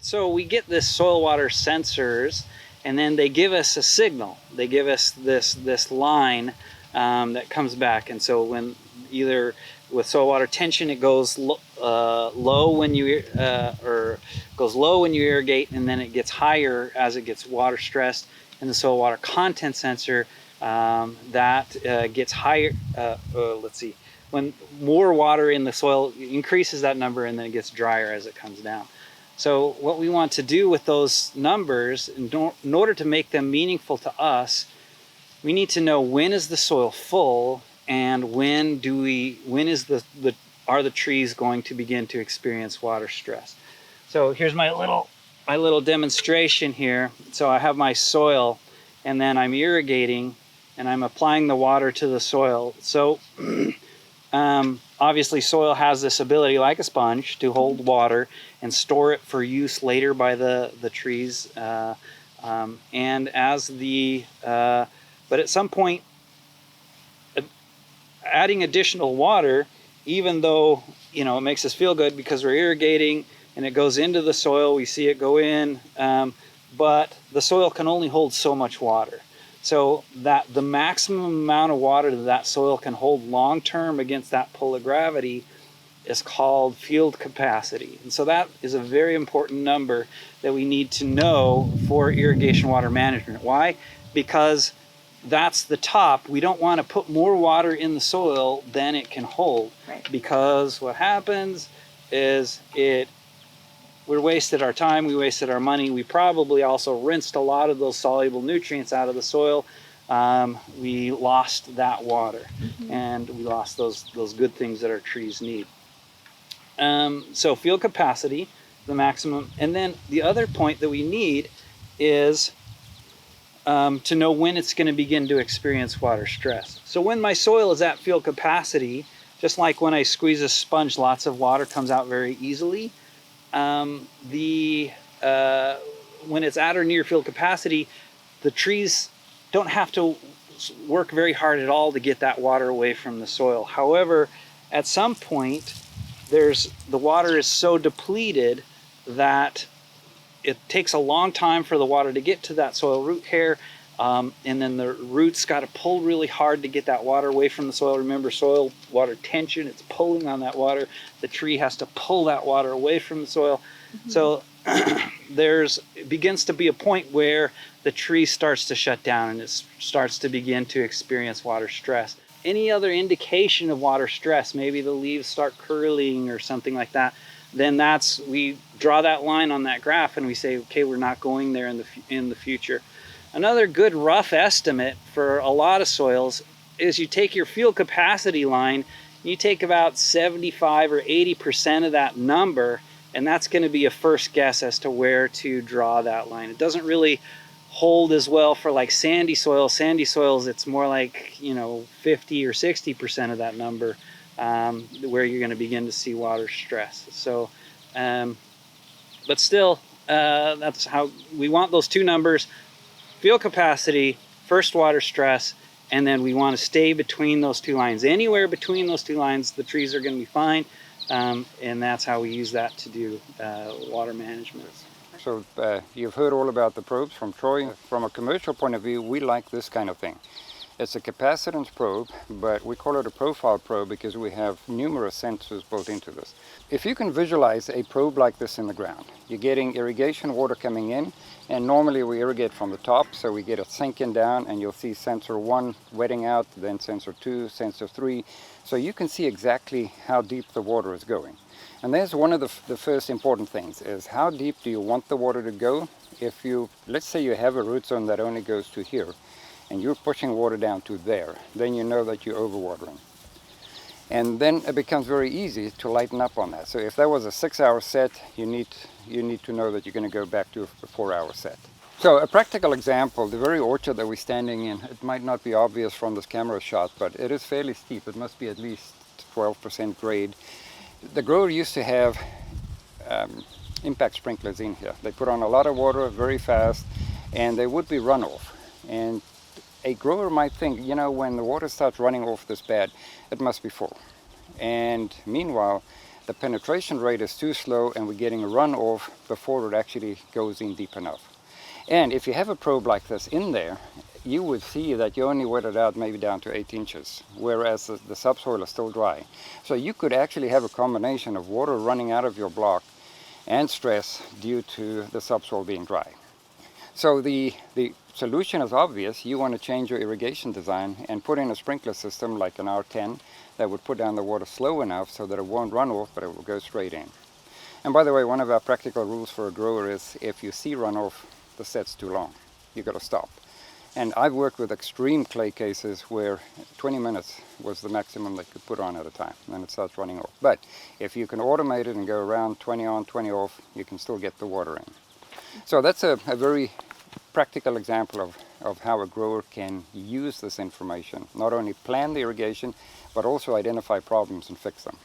So we get this soil water sensors, and then they give us a signal. They give us this line that comes back. And so when either with soil water tension, it goes low when you or goes low when you irrigate, and then it gets higher as it gets water stressed. And the soil water content sensor that gets higher. Let's see, when more water in the soil increases that number, and then it gets drier as it comes down. So what we want to do with those numbers, in order to make them meaningful to us, we need to know when is the soil full, and when is are the trees going to begin to experience water stress. So here's my little demonstration here. So I have my soil, and then I'm irrigating, and I'm applying the water to the soil. So obviously soil has this ability, like a sponge, to hold water and store it for use later by the trees. And as but at some point, adding additional water, even though it makes us feel good because we're irrigating and it goes into the soil, we see it go in, but the soil can only hold so much water. So that the maximum amount of water that soil can hold long term against that pull of gravity is called field capacity. And so that is a very important number that we need to know for irrigation water management. Why? Because that's the top. We don't want to put more water in the soil than it can hold. Right. Because what happens is we wasted our time, we wasted our money, we probably also rinsed a lot of those soluble nutrients out of the soil. We lost that water, and we lost those good things that our trees need. So field capacity, the maximum. And then the other point that we need is to know when it's going to begin to experience water stress. So when my soil is at field capacity, just like when I squeeze a sponge, lots of water comes out very easily. When it's at or near field capacity, the trees don't have to work very hard at all to get that water away from the soil. However, at some point, the water is so depleted that it takes a long time for the water to get to that soil root hair, and then the roots got to pull really hard to get that water away from the soil. Remember, soil water tension, it's pulling on that water. The tree has to pull that water away from the soil. So it begins to be a point where the tree starts to shut down, and it starts to begin to experience water stress. Any other indication of water stress, maybe the leaves start curling or something like that, then we draw that line on that graph and we say, okay, we're not going there in the future. Another good rough estimate for a lot of soils is you take your field capacity line, you take about 75 or 80% of that number, and that's going to be a first guess as to where to draw that line. It doesn't really hold as well for like sandy soils. Sandy soils, it's more like 50 or 60% of that number where you're going to begin to see water stress. So, but still, that's how we want those two numbers: field capacity, first water stress, and then we want to stay between those two lines. Anywhere between those two lines, the trees are going to be fine, and that's how we use that to do water management. So you've heard all about the probes from Troy. From a commercial point of view, we like this kind of thing. It's a capacitance probe, but we call it a profile probe because we have numerous sensors built into this. If you can visualize a probe like this in the ground, you're getting irrigation water coming in, and normally we irrigate from the top, so we get it sinking down, and you'll see sensor 1 wetting out, then sensor 2, sensor 3, so you can see exactly how deep the water is going. And there's one of the first important things, is how deep do you want the water to go? If let's say you have a root zone that only goes to here, and you're pushing water down to there, then you know that you're overwatering. And then it becomes very easy to lighten up on that. So if that was a 6-hour set, you need to know that you're going to go back to a 4-hour set. So a practical example, the very orchard that we're standing in, it might not be obvious from this camera shot, but it is fairly steep. It must be at least 12% grade. The grower used to have impact sprinklers in here. They put on a lot of water very fast, and there would be runoff. And a grower might think, when the water starts running off this bed, it must be full. And meanwhile, the penetration rate is too slow and we're getting a runoff before it actually goes in deep enough. And if you have a probe like this in there, you would see that you only wet it out maybe down to 8 inches, whereas the subsoil is still dry. So you could actually have a combination of water running out of your block and stress due to the subsoil being dry. So the solution is obvious. You want to change your irrigation design and put in a sprinkler system like an R10 that would put down the water slow enough so that it won't run off, but it will go straight in. And by the way, one of our practical rules for a grower is if you see runoff, the set's too long. You've got to stop. And I've worked with extreme clay cases where 20 minutes was the maximum they could put on at a time, and then it starts running off. But if you can automate it and go around 20 on, 20 off, you can still get the water in. So that's a very practical example of how a grower can use this information, not only plan the irrigation, but also identify problems and fix them.